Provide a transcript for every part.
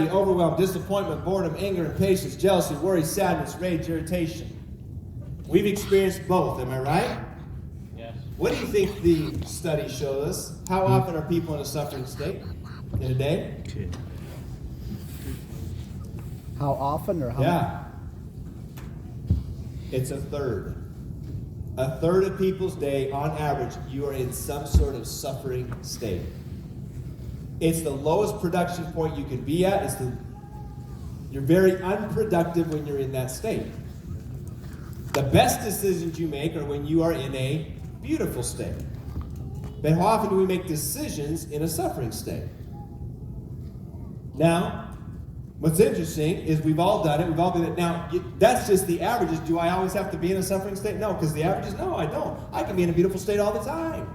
overwhelm, disappointment, boredom, anger, impatience, jealousy, worry, sadness, rage, irritation. We've experienced both, am I right? Yes. What do you think the study shows us? How often are people in a suffering state in a day? How often or how Yeah. It's a third. A third of people's day, on average, you are in some sort of suffering state. It's the lowest production point you can be at. You're very unproductive when you're in that state. The best decisions you make are when you are in a beautiful state. But how often do we make decisions in a suffering state? Now, what's interesting is we've all done it. We've all been it. Now, that's just the averages. Do I always have to be in a suffering state? No, because the averages, no, I don't. I can be in a beautiful state all the time.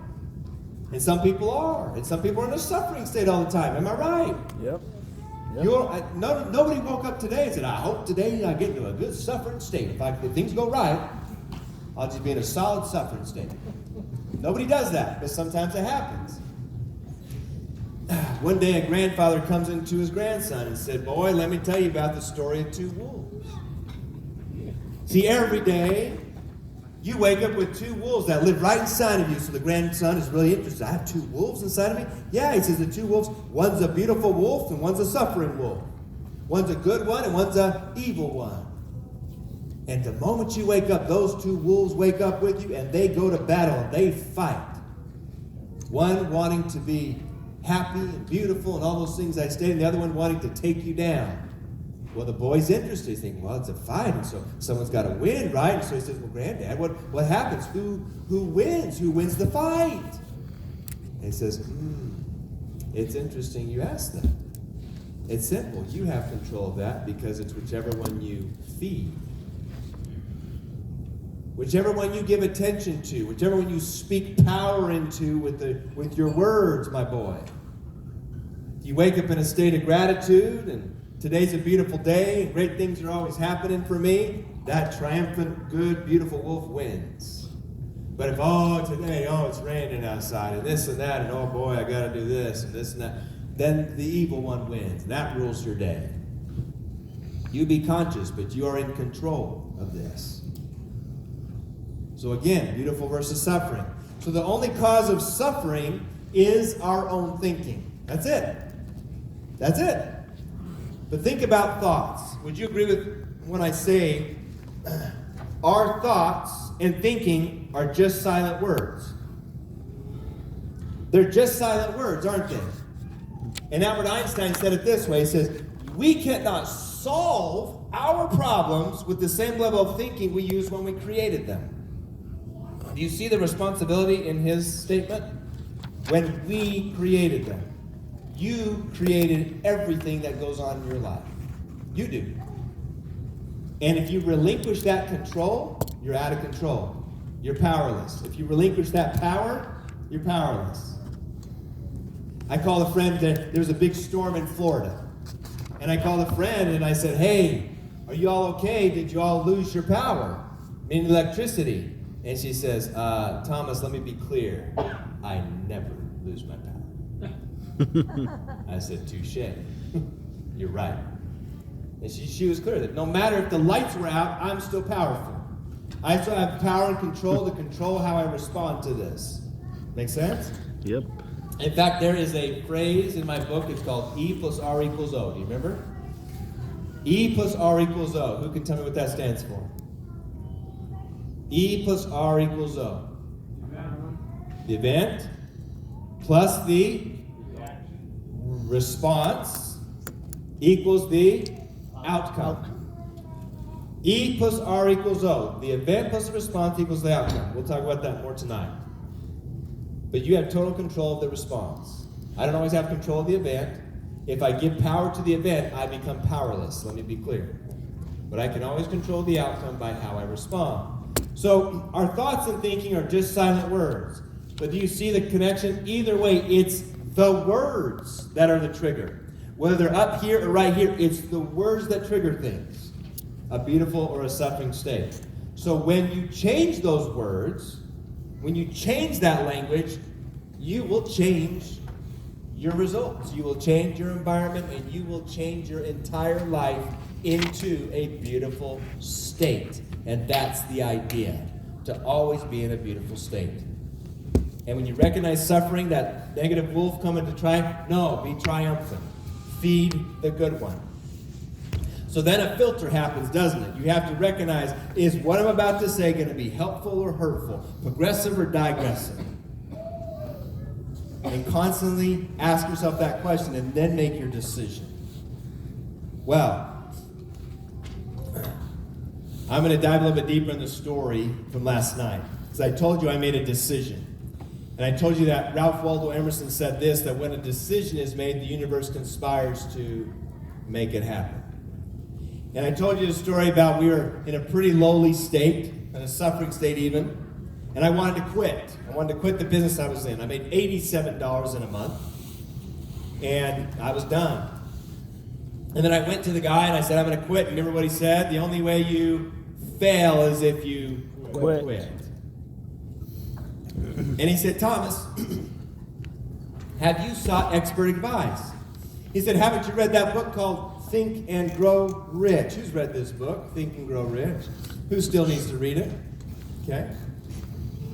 And some people are. And some people are in a suffering state all the time. Am I right? Yep. Nobody woke up today and said, I hope today I get into a good suffering state. If things go right, I'll just be in a solid suffering state. Nobody does that, but sometimes it happens. One day a grandfather comes into his grandson and said, boy, let me tell you about the story of two wolves. See, every day you wake up with two wolves that live right inside of you. So the grandson is really interested. I have two wolves inside of me? Yeah, he says the two wolves, one's a beautiful wolf and one's a suffering wolf. One's a good one and one's an evil one. And the moment you wake up, those two wolves wake up with you and they go to battle and they fight. One wanting to be happy and beautiful and all those things I stated, and the other one wanting to take you down. Well, the boy's interested. He's thinking, well, it's a fight, and so someone's got to win, right? And so he says, well, Granddad, what happens? Who wins? Who wins the fight? And he says, it's interesting you ask that. It's simple. You have control of that because it's whichever one you feed. Whichever one you give attention to, whichever one you speak power into with your words, my boy. If you wake up in a state of gratitude and today's a beautiful day and great things are always happening for me, that triumphant, good, beautiful wolf wins. But if, today, it's raining outside and this and that, and oh boy, I got to do this and this and that, then the evil one wins. And that rules your day. You be conscious, but you are in control of this. So again, beautiful versus suffering. So the only cause of suffering is our own thinking. That's it. That's it. But think about thoughts. Would you agree with when I say our thoughts and thinking are just silent words? They're just silent words, aren't they? And Albert Einstein said it this way. He says, we cannot solve our problems with the same level of thinking we used when we created them. Do you see the responsibility in his statement? When we created them. You created everything that goes on in your life. You do. And if you relinquish that control, you're out of control. You're powerless. If you relinquish that power, you're powerless. I called a friend, there was a big storm in Florida. And I called a friend and I said, hey, are you all okay? Did you all lose your power? Meaning electricity. And she says, Thomas, let me be clear. I never lose my power. I said, touche. You're right. And she was clear that no matter if the lights were out, I'm still powerful. I still have power and control to control how I respond to this. Make sense? Yep. In fact, there is a phrase in my book. It's called E plus R equals O. Do you remember? E plus R equals O. Who can tell me what that stands for? E plus R equals O. The event plus the response equals the outcome. E plus R equals O. The event plus the response equals the outcome. We'll talk about that more tonight. But you have total control of the response. I don't always have control of the event. If I give power to the event, I become powerless. Let me be clear. But I can always control the outcome by how I respond. So our thoughts and thinking are just silent words. But do you see the connection? Either way, it's the words that are the trigger. Whether they're up here or right here, it's the words that trigger things. A beautiful or a suffering state. So when you change those words, when you change that language, you will change your results. You will change your environment, and you will change your entire life into a beautiful state. And that's the idea, to always be in a beautiful state. And when you recognize suffering, that negative wolf coming to try, no, be triumphant. Feed the good one. So then a filter happens, doesn't it? You have to recognize, is what I'm about to say going to be helpful or hurtful, progressive or digressive? And constantly ask yourself that question and then make your decision. Well, I'm going to dive a little bit deeper in the story from last night. Because I told you I made a decision. And I told you that Ralph Waldo Emerson said this, that when a decision is made, the universe conspires to make it happen. And I told you the story about we were in a pretty lowly state, in a suffering state even, and I wanted to quit. I wanted to quit the business I was in. I made $87 in a month, and I was done. And then I went to the guy and I said, I'm going to quit. And remember what he said? The only way you fail is if you quit. And he said, Thomas, have you sought expert advice? He said, haven't you read that book called Think and Grow Rich? Who's read this book, Think and Grow Rich? Who still needs to read it? Okay.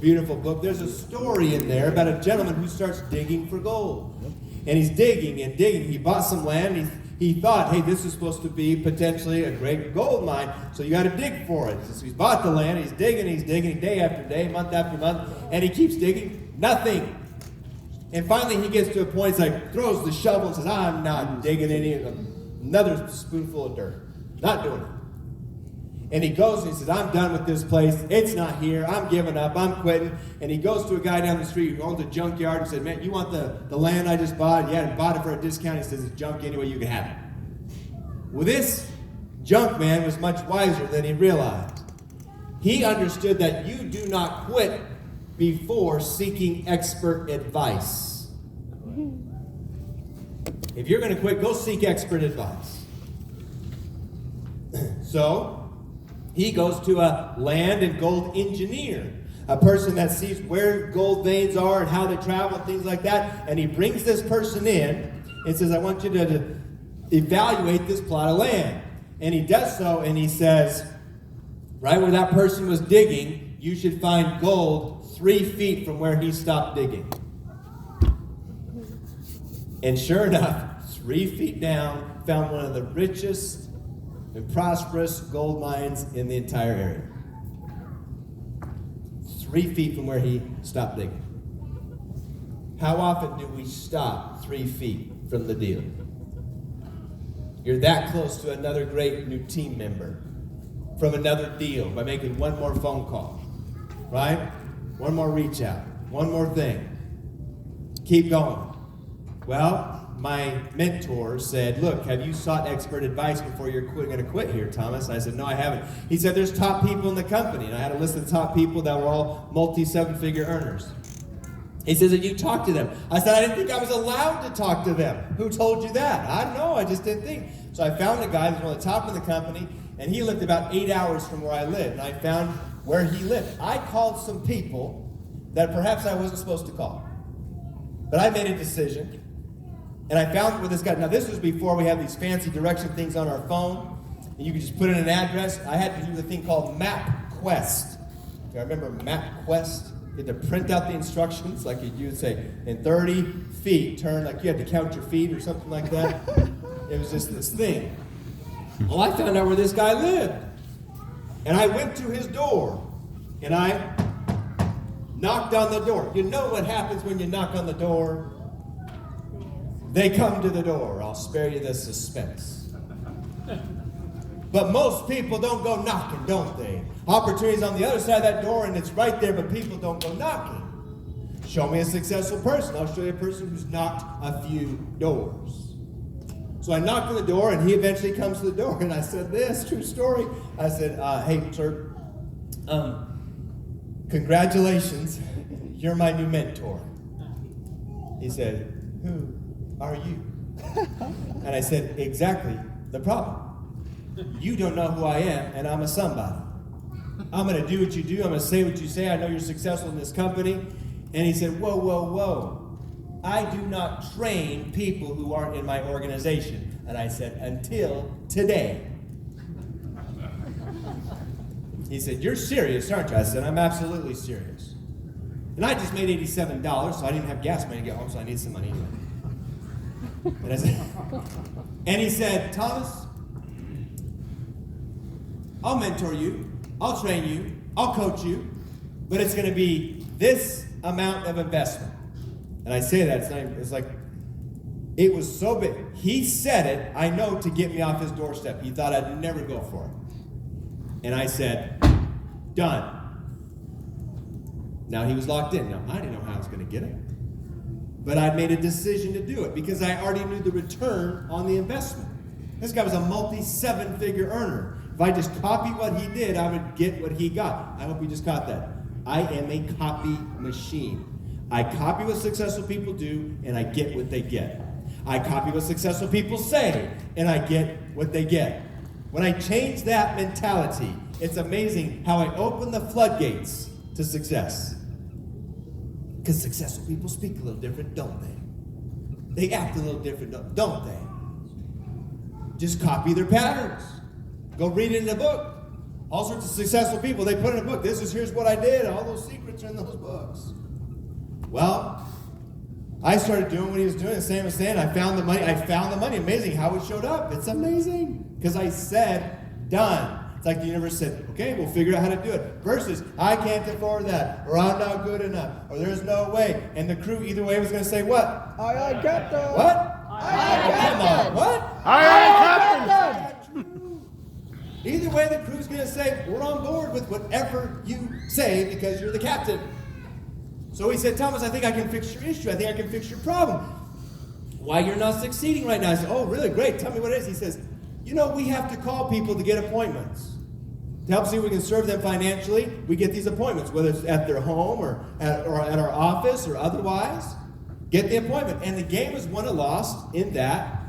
Beautiful book. There's a story in there about a gentleman who starts digging for gold. And he's digging and digging. He bought some land. He thought, hey, this is supposed to be potentially a great gold mine, so you got to dig for it. So he's bought the land. He's digging day after day, month after month, and he keeps digging. Nothing. And finally he gets to a point, he's like, throws the shovel and says, I'm not digging another spoonful of dirt. Not doing it. And he goes and he says, I'm done with this place. It's not here. I'm giving up. I'm quitting. And he goes to a guy down the street who owns a junkyard and said, man, you want the land I just bought? Yeah, and bought it for a discount. He says, it's junk anyway, you can have it. Well, this junk man was much wiser than he realized. He understood that you do not quit before seeking expert advice. If you're going to quit, go seek expert advice. So he goes to a land and gold engineer, a person that sees where gold veins are and how they travel and things like that. And he brings this person in and says, I want you to evaluate this plot of land. And he does so, and he says, right where that person was digging, you should find gold 3 feet from where he stopped digging. And sure enough, 3 feet down, found one of the richest and prosperous gold mines in the entire area. 3 feet from where he stopped digging. How often do we stop 3 feet from the deal? You're that close to another great new team member, from another deal, by making one more phone call, right? One more reach out, one more thing. Keep going. Well, my mentor said, look, have you sought expert advice before you're going to quit here, Thomas? And I said, no, I haven't. He said, there's top people in the company. And I had a list of top people that were all multi-seven-figure earners. He says, and you talk to them. I said, I didn't think I was allowed to talk to them. Who told you that? I don't know. I just didn't think. So I found a guy who's one of the top in the company, and he lived about 8 hours from where I lived. And I found where he lived. I called some people that perhaps I wasn't supposed to call. But I made a decision. And I found where this guy, now this was before we had these fancy direction things on our phone, and you could just put in an address. I had to do the thing called MapQuest. I remember MapQuest. You had to print out the instructions, like you would say, in 30 feet, turn, like you had to count your feet or something like that. It was just this thing. Well, I found out where this guy lived. And I went to his door, and I knocked on the door. You know what happens when you knock on the door? They come to the door. I'll spare you the suspense. But most people don't go knocking, don't they? Opportunity's on the other side of that door, and it's right there, but people don't go knocking. Show me a successful person. I'll show you a person who's knocked a few doors. So I knocked on the door, and he eventually comes to the door, and I said this, true story. I said, hey, sir, congratulations. You're my new mentor. He said, who are you? And I said, exactly the problem. You don't know who I am, and I'm a somebody. I'm going to do what you do. I'm going to say what you say. I know you're successful in this company. And he said, whoa, whoa, whoa. I do not train people who aren't in my organization. And I said, until today. He said, you're serious, aren't you? I said, I'm absolutely serious. And I just made $87, so I didn't have gas money to get home, so I need some money anyway. And I said, and he said, Thomas, I'll mentor you, I'll train you, I'll coach you, but it's going to be this amount of investment. And I say that, it's like, it was so big. He said it, I know, to get me off his doorstep. He thought I'd never go for it. And I said, done. Now he was locked in. Now, I didn't know how I was going to get it. But I made a decision to do it because I already knew the return on the investment. This guy was a multi-seven-figure earner. If I just copied what he did, I would get what he got. I hope you just caught that. I am a copy machine. I copy what successful people do, and I get what they get. I copy what successful people say, and I get what they get. When I change that mentality, it's amazing how I open the floodgates to success. Because successful people speak a little different, don't they? They act a little different, don't they? Just copy their patterns. Go read it in a book. All sorts of successful people, they put in a book. Here's what I did. All those secrets are in those books. Well, I started doing what he was doing. The same as saying, I found the money. Amazing how it showed up. It's amazing. Because I said, done. It's like the universe said, okay, we'll figure out how to do it. Versus, I can't afford that, or I'm not good enough, or there's no way. And the crew either way was going to say what? I got that. What? Come on, what? I got that. Either way, the crew's going to say, we're on board with whatever you say because you're the captain. So he said, Thomas, I think I can fix your issue. I think I can fix your problem. Why you're not succeeding right now? I said, oh, really? Great. Tell me what it is. He says, we have to call people to get appointments. To help see if we can serve them financially, we get these appointments, whether it's at their home or at our office or otherwise. Get the appointment. And the game is won or lost in that,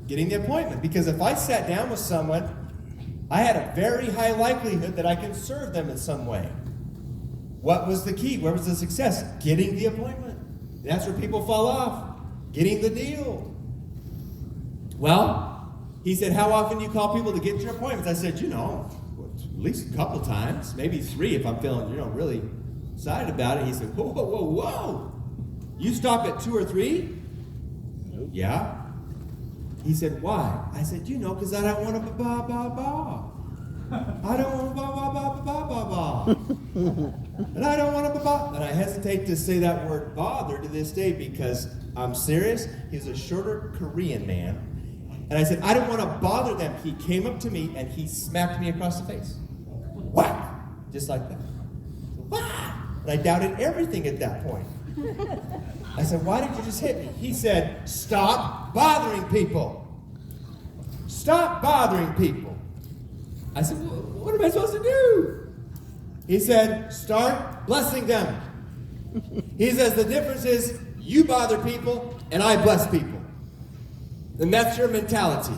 getting the appointment. Because if I sat down with someone, I had a very high likelihood that I can serve them in some way. What was the key? Where was the success? Getting the appointment. That's where people fall off. Getting the deal. Well, he said, how often do you call people to get your appointments? I said, at least a couple times, maybe 3 if I'm feeling, really excited about it. He said, whoa, whoa, whoa, whoa. You stop at 2 or 3? Nope. Yeah. He said, why? I said, because I don't want to ba-ba-ba-ba. I don't want to ba-ba-ba-ba-ba-ba. And I don't want to ba-ba. And I hesitate to say that word bother to this day because I'm serious. He's a shorter Korean man. And I said, I don't want to bother them. He came up to me and he smacked me across the face. Whack! Just like that. Whack! And I doubted everything at that point. I said, why did you just hit me? He said, stop bothering people. Stop bothering people. I said, well, what am I supposed to do? He said, start blessing them. He says, the difference is you bother people and I bless people. And that's your mentality.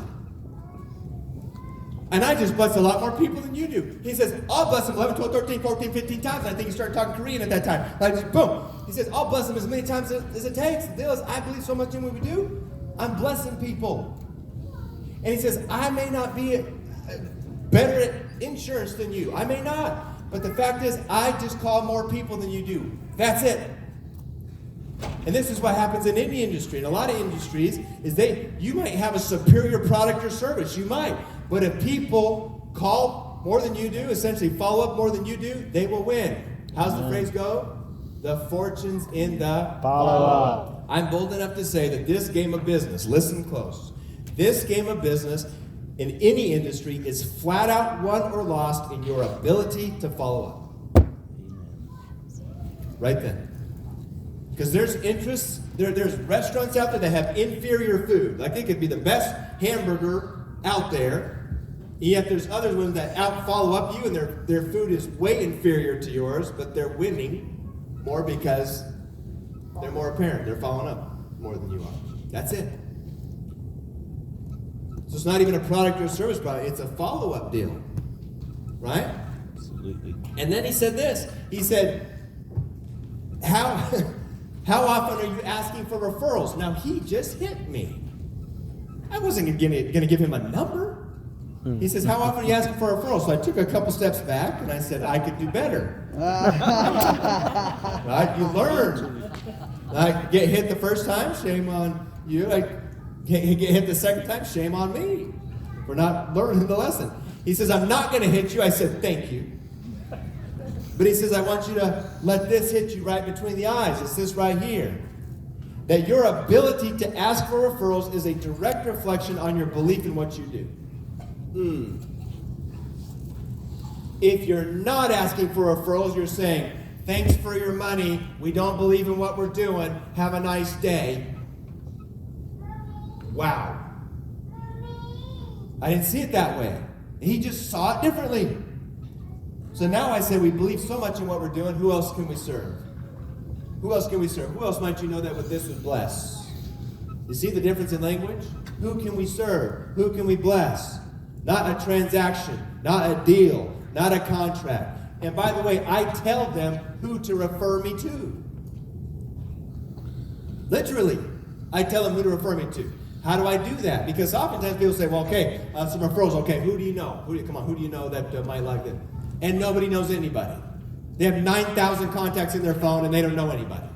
And I just bless a lot more people than you do. He says, I'll bless them 11, 12, 13, 14, 15 times. And I think he started talking Korean at that time. I just, boom. He says, I'll bless them as many times as it takes. The deal is, I believe so much in what we do. I'm blessing people. And he says, I may not be better at insurance than you. I may not. But the fact is, I just call more people than you do. That's it. And this is what happens in any industry. In a lot of industries, is you might have a superior product or service. You might. But if people call more than you do, essentially follow up more than you do, they will win. How's the phrase go? The fortune's in the follow up. I'm bold enough to say that this game of business, listen close, this game of business in any industry is flat out won or lost in your ability to follow up. Right then. Because there's interests, there's restaurants out there that have inferior food. Like it could be the best hamburger out there, yet there's other ones that follow up you and their food is way inferior to yours, but they're winning more because they're more apparent. They're following up more than you are. That's it. So it's not even a product or service product, it's a follow-up deal. Right? Absolutely. And then he said this. He said, how How often are you asking for referrals? Now, he just hit me. I wasn't going to give him a number. He says, how often are you asking for referrals? So I took a couple steps back, and I said, I could do better. Right? You learn. I get hit the first time, shame on you. I get hit the second time, shame on me for not learning the lesson. He says, I'm not going to hit you. I said, thank you. But he says, I want you to let this hit you right between the eyes. It's this right here. That your ability to ask for referrals is a direct reflection on your belief in what you do. If you're not asking for referrals, you're saying, thanks for your money. We don't believe in what we're doing. Have a nice day. Wow. I didn't see it that way. He just saw it differently. So now I say we believe so much in what we're doing. Who else can we serve? Who else can we serve? Who else might you know that with this would bless? You see the difference in language? Who can we serve? Who can we bless? Not a transaction, not a deal, not a contract. And by the way, I tell them who to refer me to. Literally, I tell them who to refer me to. How do I do that? Because oftentimes people say, well, okay, some referrals. Okay, who do you know? Who do you know that might like it? And nobody knows anybody. They have 9,000 contacts in their phone and they don't know anybody.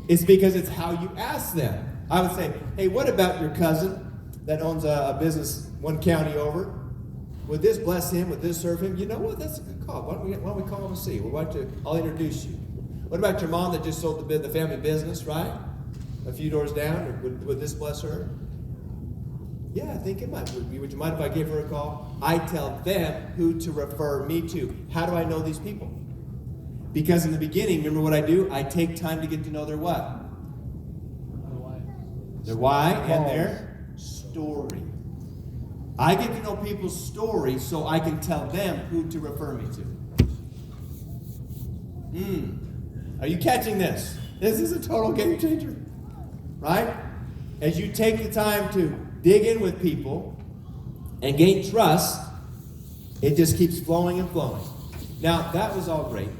It's because it's how you ask them. I would say, hey, what about your cousin that owns a business one county over? Would this bless him? Would this serve him? You know what? That's a good call. Why don't we call him and see? I'll introduce you. What about your mom that just sold the family business, right? A few doors down. Would this bless her? Yeah, I think it might. Would you mind if I gave her a call? I tell them who to refer me to. How do I know these people? Because in the beginning, remember what I do? I take time to get to know their what? Their why and their story. I get to know people's story so I can tell them who to refer me to. Are you catching this? This is a total game changer, right? As you take the time to dig in with people and gain trust, it just keeps flowing and flowing. Now, that was all great.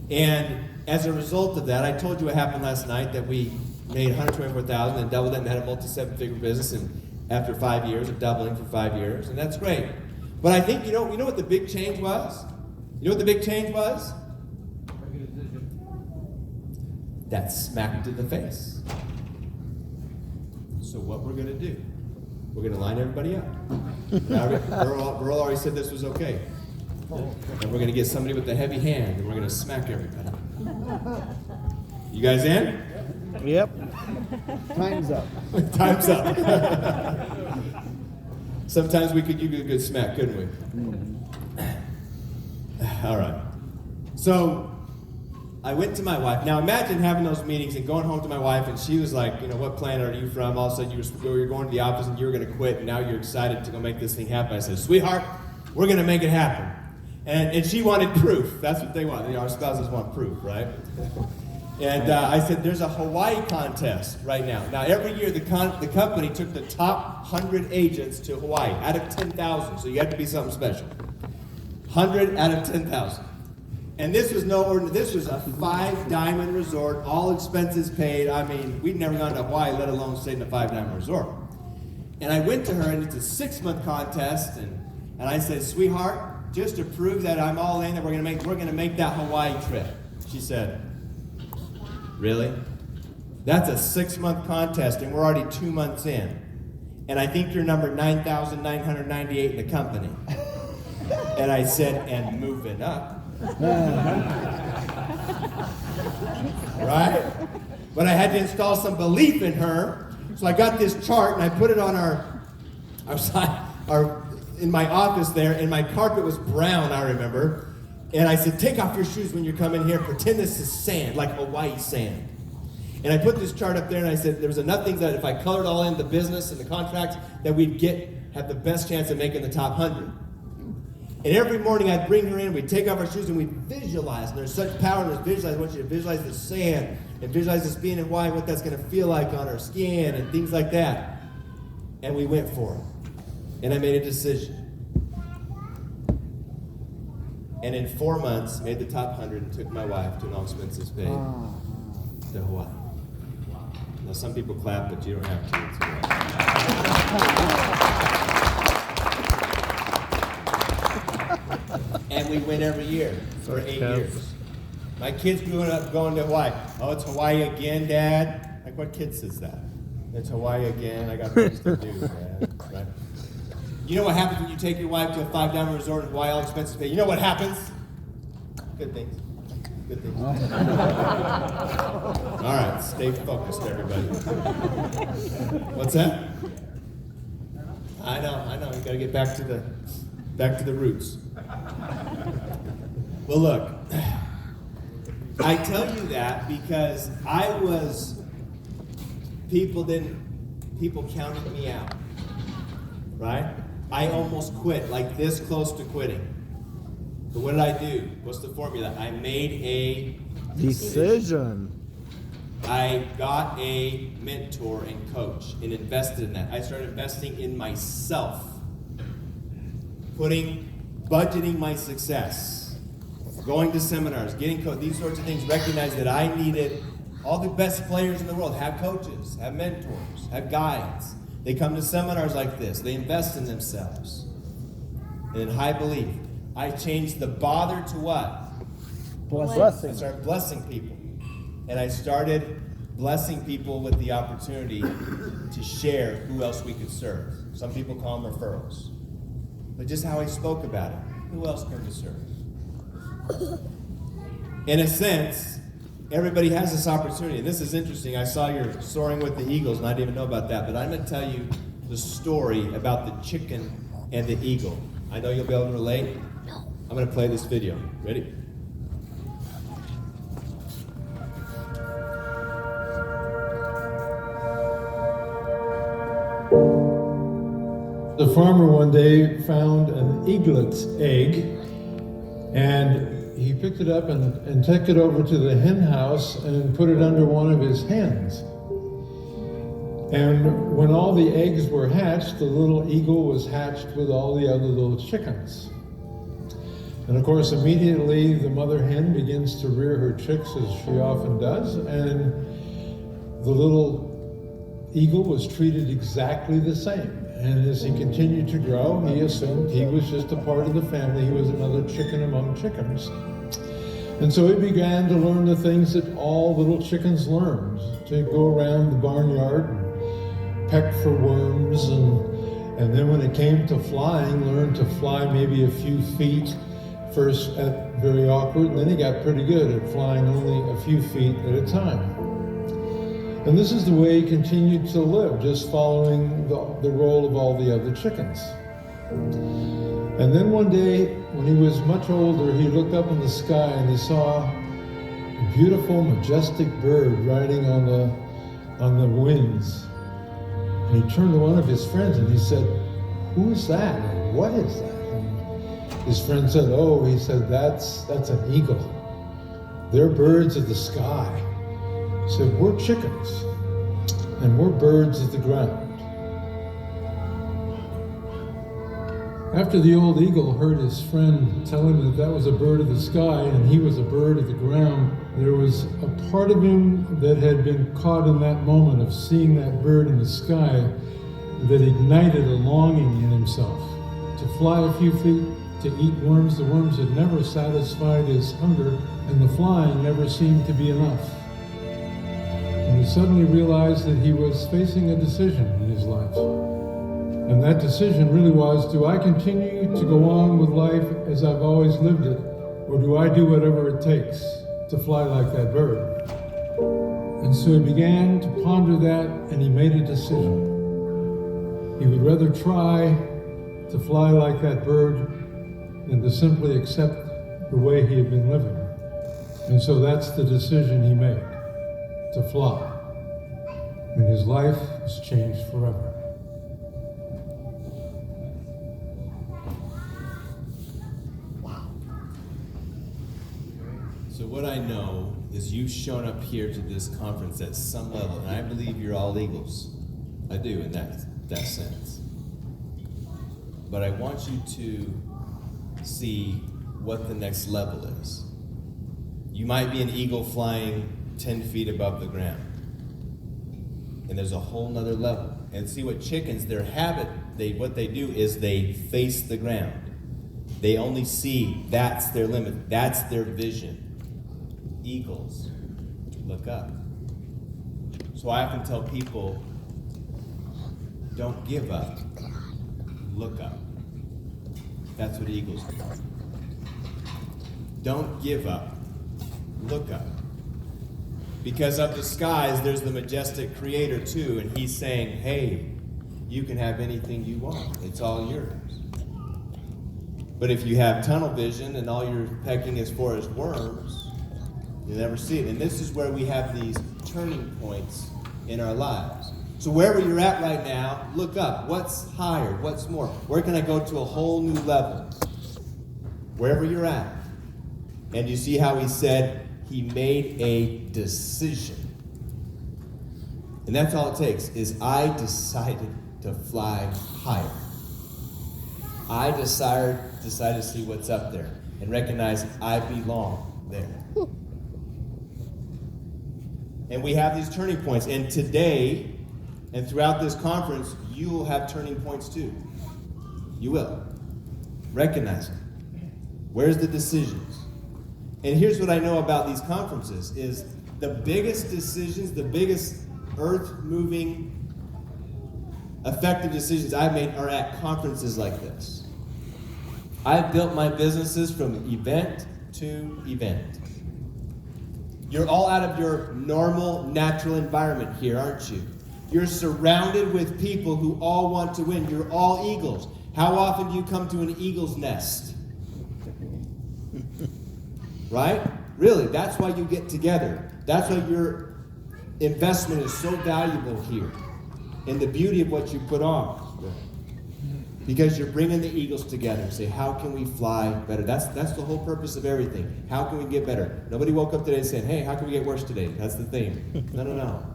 And as a result of that, I told you what happened last night, that we made $124,000 and doubled it and had a multi-seven-figure business after 5 years of doubling for 5 years, and that's great. But I think, you know what the big change was? You know what the big change was? That smacked in the face. So what we're going to do, we're going to line everybody up. Earl already said this was okay. And we're going to get somebody with a heavy hand, and we're going to smack everybody. You guys in? Yep. Time's up. Time's up. Sometimes we could give you a good smack, couldn't we? All right. So I went to my wife. Now imagine having those meetings and going home to my wife, and she was like, what planet are you from? All of a sudden you're going to the office and you were going to quit, and now you're excited to go make this thing happen. I said, sweetheart, we're going to make it happen. And she wanted proof. That's what they want. Our spouses want proof, right? And I said, there's a Hawaii contest right now. Now, every year the company took the top 100 agents to Hawaii out of 10,000. So you have to be something special. 100 out of 10,000. And this was this was a 5-diamond resort, all expenses paid. I mean, we'd never gone to Hawaii, let alone stayed in a 5-diamond resort. And I went to her, and it's a 6-month contest, and I said, sweetheart, just to prove that I'm all in, that we're gonna make that Hawaii trip. She said, really? That's a 6-month contest, and we're already 2 months in. And I think you're number 9,998 in the company. And I said, and moving up. Right? But I had to install some belief in her. So I got this chart, and I put it on in my office there, and my carpet was brown, I remember. And I said, take off your shoes when you come in here. Pretend this is sand, like Hawaii sand. And I put this chart up there, and I said there was enough things that if I colored all in the business and the contracts, that we'd have the best chance of making the top 100. And every morning I'd bring her in, we'd take off our shoes, and we'd visualize. And there's such power in this visualize. I want you to visualize the sand and visualize us being in Hawaii, what that's going to feel like on our skin and things like that. And we went for it. And I made a decision. And in 4 months, made the top 100 and took my wife to an all expenses paid. to Hawaii. Now, some people clap, but you don't have to. And we went every year for 8 years. My kids grew up going to Hawaii. Oh, it's Hawaii again, Dad? Like, what kid says that? It's Hawaii again. I got things to do, Dad. Right? You know what happens when you take your wife to a 5-diamond resort in Hawaii, all expenses paid? You know what happens? Good things. Good things. All right, stay focused, everybody. What's that? I know. You got to get back to the roots. Well, look, I tell you that because people counted me out, right? I almost quit, like this close to quitting. But what did I do? What's the formula? I made a decision. I got a mentor and coach and invested in that. I started investing in myself, budgeting my success, going to seminars, getting coached, these sorts of things, recognize that I needed all the best players in the world, have coaches, have mentors, have guides. They come to seminars like this. They invest in themselves. And in high belief, I changed the bother to what? Blessing. I started blessing people. And I started blessing people with the opportunity to share who else we could serve. Some people call them referrals. But just how I spoke about it, who else can we serve? In a sense, everybody has this opportunity. And this is interesting. I saw you're soaring with the eagles, and I didn't even know about that. But I'm going to tell you the story about the chicken and the eagle. I know you'll be able to relate. I'm going to play this video. Ready? The farmer one day found an eaglet's egg, and he picked it up and took it over to the hen house and put it under one of his hens. And when all the eggs were hatched, the little eagle was hatched with all the other little chickens. And of course, immediately the mother hen begins to rear her chicks, as she often does, and the little eagle was treated exactly the same. And as he continued to grow, he assumed he was just a part of the family. He was another chicken among chickens. And so he began to learn the things that all little chickens learned, to go around the barnyard and peck for worms, and then when it came to flying, learned to fly maybe a few feet. First very awkward, and then he got pretty good at flying only a few feet at a time. And this is the way he continued to live, just following the role of all the other chickens. And then one day, when he was much older, he looked up in the sky and he saw a beautiful, majestic bird riding on the winds. And he turned to one of his friends and he said, "Who is that? Or what is that?" And his friend said, "Oh," he said, that's an eagle. They're birds of the sky." He said, "We're chickens, and we're birds of the ground." After the old eagle heard his friend tell him that was a bird of the sky and he was a bird of the ground, there was a part of him that had been caught in that moment of seeing that bird in the sky that ignited a longing in himself to fly a few feet, to eat worms. The worms had never satisfied his hunger, and the flying never seemed to be enough. And he suddenly realized that he was facing a decision in his life. And that decision really was, do I continue to go on with life as I've always lived it, or do I do whatever it takes to fly like that bird? And so he began to ponder that, and he made a decision. He would rather try to fly like that bird than to simply accept the way he had been living. And so that's the decision he made, to fly. And his life was changed forever. So what I know is you've shown up here to this conference at some level, and I believe you're all eagles. I do, in that sense. But I want you to see what the next level is. You might be an eagle flying 10 feet above the ground. And there's a whole nother level. And see, what chickens, their habit, what they do is they face the ground. They only see, that's their limit, that's their vision. Eagles look up. So I often tell people, don't give up, look up. That's what eagles do. Don't give up, look up. Because up the skies, there's the majestic creator too, and he's saying, hey, you can have anything you want. It's all yours. But if you have tunnel vision and all you're pecking is for is worms, you'll never see it. And this is where we have these turning points in our lives. So wherever you're at right now, look up. What's higher? What's more? Where can I go to a whole new level? Wherever you're at. And you see how he said he made a decision. And that's all it takes, is I decided to fly higher. I decided to see what's up there and recognize I belong there. And we have these turning points. And today, and throughout this conference, you will have turning points too. You will. Recognize it. Where's the decisions? And here's what I know about these conferences is the biggest decisions, the biggest earth-moving, effective decisions I've made are at conferences like this. I've built my businesses from event to event. You're all out of your normal, natural environment here, aren't you? You're surrounded with people who all want to win. You're all eagles. How often do you come to an eagle's nest? Right? Really, that's why you get together. That's why your investment is so valuable here. And the beauty of what you put on. Because you're bringing the eagles together and say, how can we fly better? That's the whole purpose of everything. How can we get better? Nobody woke up today and said, hey, how can we get worse today? That's the theme. No.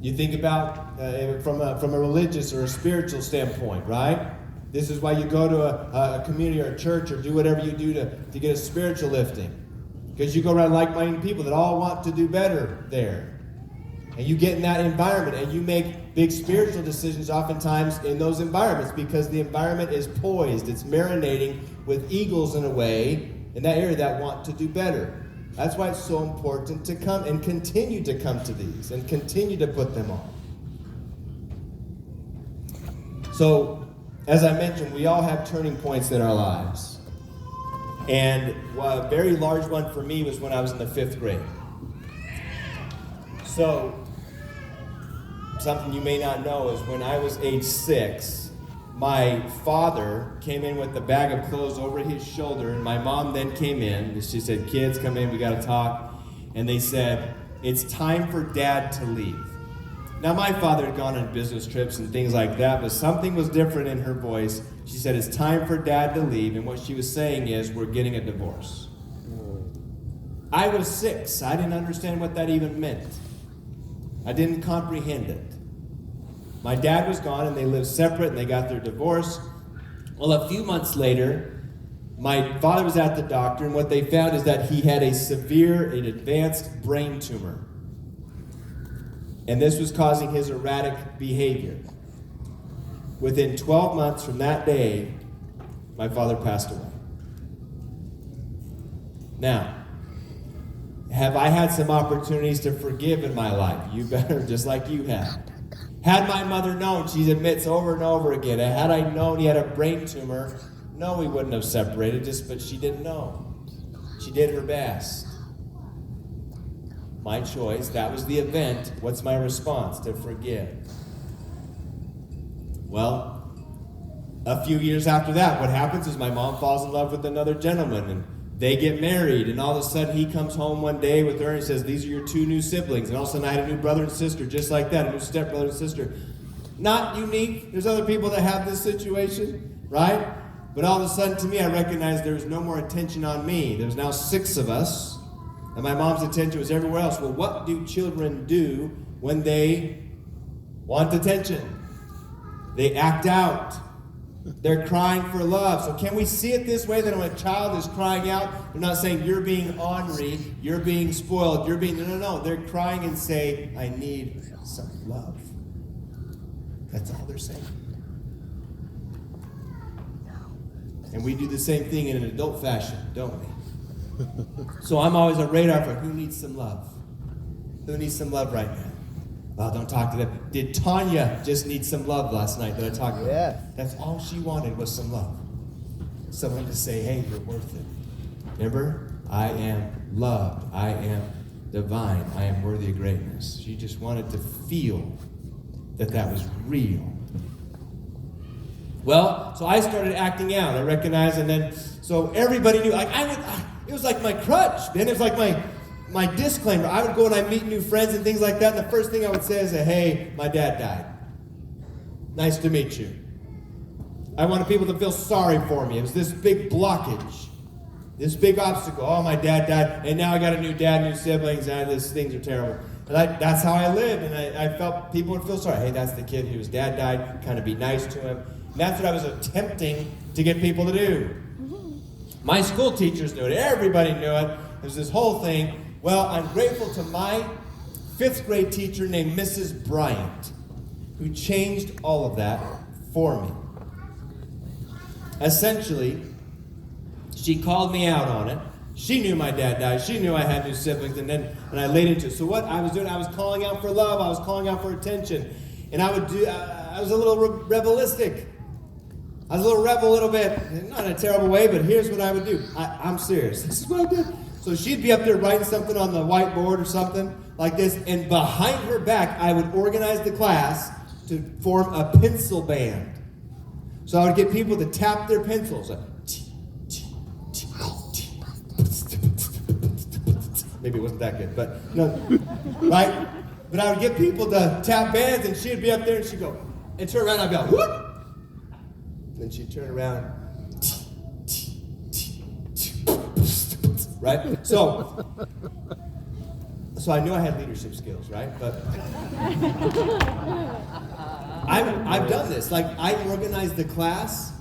You think about from a religious or a spiritual standpoint, right? This is why you go to a community or a church or do whatever you do to get a spiritual lifting. Because you go around like-minded people that all want to do better there. And you get in that environment and you make big spiritual decisions oftentimes in those environments because the environment is poised. It's marinating with eagles in a way in that area that want to do better. That's why it's so important to come and continue to come to these and continue to put them on. So, as I mentioned, we all have turning points in our lives. And a very large one for me was when I was in the 5th grade. So, something you may not know is when I was age 6, my father came in with a bag of clothes over his shoulder, and my mom then came in, and she said, kids, come in, we gotta talk. And they said, it's time for Dad to leave. Now, my father had gone on business trips and things like that, but something was different in her voice. She said, it's time for Dad to leave, and what she was saying is, we're getting a divorce. I was 6. I didn't understand what that even meant. I didn't comprehend it. My dad was gone, and they lived separate, and they got their divorce. Well, a few months later, my father was at the doctor, and what they found is that he had a severe and advanced brain tumor. And this was causing his erratic behavior. Within 12 months from that day, my father passed away. Now, have I had some opportunities to forgive in my life? You better, just like you have. Had my mother known, she admits over and over again, had I known he had a brain tumor, no, we wouldn't have separated, but she didn't know. She did her best. My choice, that was the event. What's my response? To forgive. Well, a few years after that, what happens is my mom falls in love with another gentleman, and they get married, and all of a sudden he comes home one day with her and he says, these are your 2 new siblings. And all of a sudden I had a new brother and sister just like that, a new stepbrother and sister. Not unique. There's other people that have this situation, right? But all of a sudden to me, I recognized there was no more attention on me. There was now 6 of us, and my mom's attention was everywhere else. Well, what do children do when they want attention? They act out. They're crying for love. So can we see it this way, that when a child is crying out, they're not saying, you're being ornery, you're being spoiled, you're being... No. They're crying and say, I need some love. That's all they're saying. And we do the same thing in an adult fashion, don't we? So I'm always on radar for who needs some love. Who needs some love right now? Oh, don't talk to them. Did Tanya just need some love last night that I talked about? Yeah. That's all she wanted was some love. Someone to say, hey, you're worth it. Remember? I am loved. I am divine. I am worthy of greatness. She just wanted to feel that was real. Well, so I started acting out. I recognized, and then, so everybody knew. It was like my crutch. Then it was like my disclaimer. I would go and I meet new friends and things like that, and the first thing I would say is, hey, my dad died. Nice to meet you. I wanted people to feel sorry for me. It was this big blockage, this big obstacle. Oh, my dad died, and now I got a new dad, new siblings, and things are terrible. And that's how I lived, and I felt people would feel sorry. Hey, that's the kid whose dad died. Kind of be nice to him. And that's what I was attempting to get people to do. My school teachers knew it. Everybody knew it. There's this whole thing. Well, I'm grateful to my 5th grade teacher named Mrs. Bryant, who changed all of that for me. Essentially, she called me out on it. She knew my dad died. She knew I had new siblings, and I laid into it. So what I was doing, I was calling out for love. I was calling out for attention. And I was a little rebelistic. I was a little rebel, a little bit, not in a terrible way, but here's what I would do. I'm serious. This is what I did. So she'd be up there writing something on the whiteboard or something like this, and behind her back, I would organize the class to form a pencil band. So I would get people to tap their pencils. Like, maybe it wasn't that good, but no, right? But I would get people to tap bands, and she'd be up there, and she'd go, and turn around, and I'd go, whoop! Then she'd turn around, right? So I knew I had leadership skills, right? But I've done this. Like, I organized the class.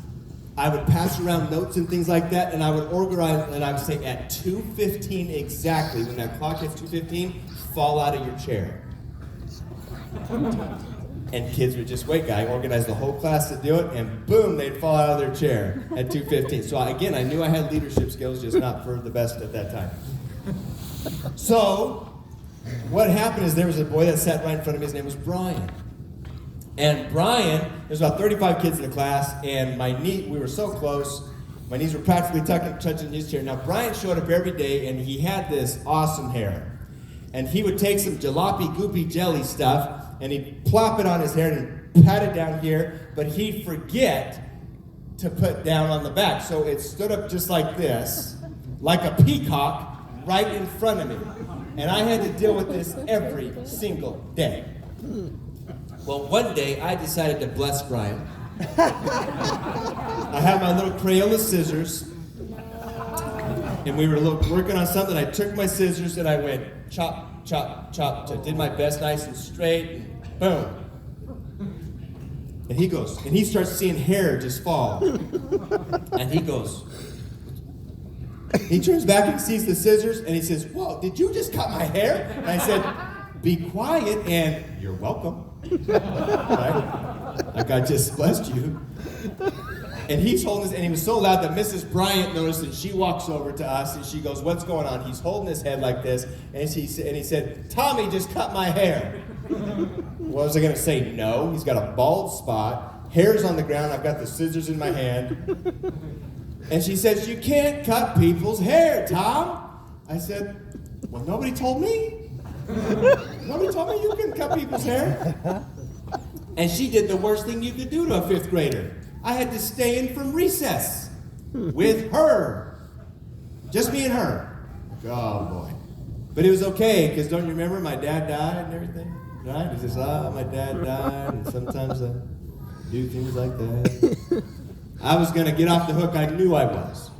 I would pass around notes and things like that, and I would organize, and I would say at 2:15 exactly, when that clock hits 2:15, fall out of your chair. And kids would just wait. I organized the whole class to do it, and boom, they'd fall out of their chair at 2:15. So again, I knew I had leadership skills, just not for the best at that time. So what happened is there was a boy that sat right in front of me. His name was Brian. And Brian, there's about 35 kids in the class, and we were so close, my knees were practically touching his chair. Now, Brian showed up every day, and he had this awesome hair. And he would take some jalopy goopy jelly stuff, and he'd plop it on his hair and pat it down here, but he'd forget to put down on the back. So it stood up just like this, like a peacock, right in front of me. And I had to deal with this every single day. Well, one day I decided to bless Brian. I had my little Crayola scissors, and we were working on something. I took my scissors and I went chop, chop, chop. I did my best, nice and straight, and boom. And he goes, and he starts seeing hair just fall. And he goes, he turns back and sees the scissors, and he says, "Whoa, did you just cut my hair?" And I said, "Be quiet, and you're welcome." Right? Like I just blessed you. And he's holding this, and he was so loud that Mrs. Bryant noticed, and she walks over to us, and she goes, "What's going on?" He's holding his head like this, and he said, "Tommy just cut my hair." What was I going to say? No, he's got a bald spot, hair's on the ground, I've got the scissors in my hand. And she says, "You can't cut people's hair, Tom." I said, "Well, nobody told me. Nobody told me you couldn't cut people's hair." And she did the worst thing you could do to a 5th grader. I had to stay in from recess with her. Just me and her. Oh, boy. But it was okay, because don't you remember my dad died and everything? Right? He says, my dad died, and sometimes I do things like that. I was going to get off the hook. I knew I was.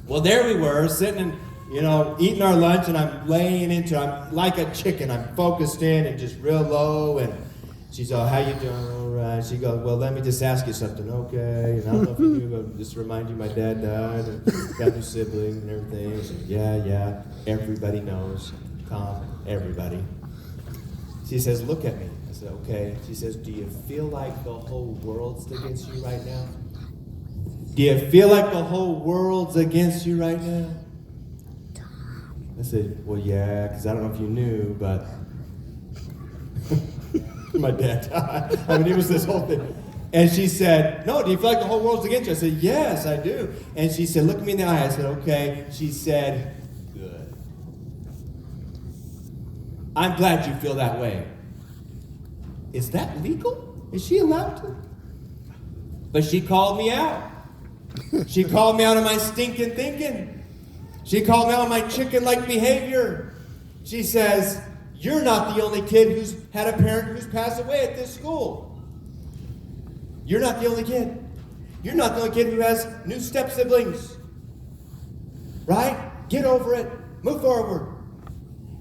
Well, there we were, sitting and, eating our lunch, and I'm laying into it. I'm like a chicken. I'm focused in and just real low, and She's all, how you doing? All right. She goes, well, let me just ask you something, okay? And I don't know if you knew, but just to remind you, my dad died, and got new siblings and everything. I said, yeah, everybody knows. Tom, everybody. She says, look at me. I said, okay. She says, do you feel like the whole world's against you right now? Do you feel like the whole world's against you right now? I said, well, yeah, because I don't know if you knew, but my dad died. I mean, it was this whole thing. And she said, no, do you feel like the whole world's against you? I said, yes, I do. And she said, look me in the eye. I said, okay. She said, good. I'm glad you feel that way. Is that legal? Is she allowed to? But she called me out. She called me out on my stinking thinking. She called me out on my chicken-like behavior. She says, you're not the only kid who's had a parent who's passed away at this school. You're not the only kid. You're not the only kid who has new step-siblings. Right? Get over it. Move forward.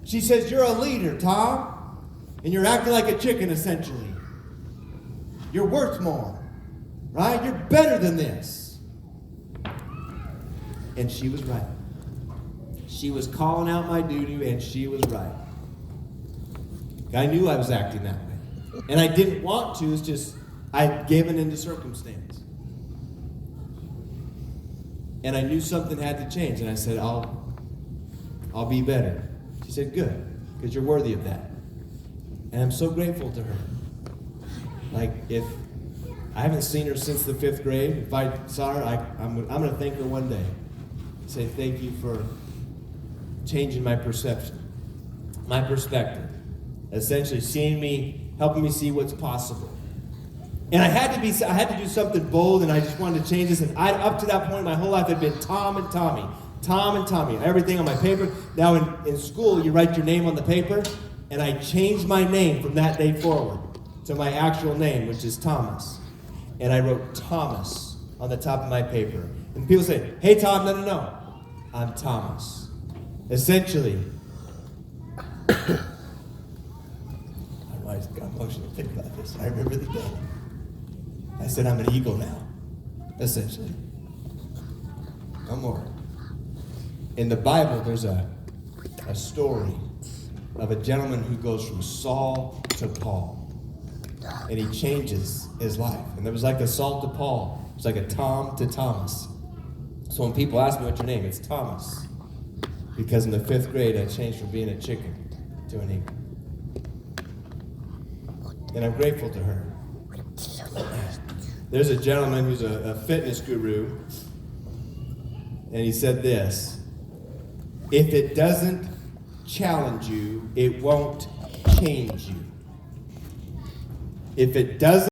She says, you're a leader, Tom, and you're acting like a chicken, essentially. You're worth more. Right? You're better than this. And she was right. She was calling out my doo-doo, and she was right. I knew I was acting that way. And I didn't want to, it's just I gave it into circumstance. And I knew something had to change, and I said, I'll be better. She said, good, because you're worthy of that. And I'm so grateful to her. Like, if I haven't seen her since the 5th grade, if I saw her, I'm going to thank her one day. Say thank you for changing my perception, my perspective. Essentially seeing me, helping me see what's possible. And I had to do something bold, and I just wanted to change this. And up to that point, my whole life had been Tom and Tommy. Tom and Tommy, everything on my paper. Now in school, you write your name on the paper, and I changed my name from that day forward to my actual name, which is Thomas. And I wrote Thomas on the top of my paper. And people say, hey Tom, no, I'm Thomas. Essentially, I got emotional to think about this. I remember the day. I said, I'm an eagle now, essentially. No more. In the Bible, there's a story of a gentleman who goes from Saul to Paul. And he changes his life. And there was like a Saul to Paul. It's like a Tom to Thomas. So when people ask me what's your name, it's Thomas. Because in the 5th grade, I changed from being a chicken to an eagle. And I'm grateful to her. There's a gentleman who's a fitness guru, and he said this: if it doesn't challenge you, it won't change you. If it doesn't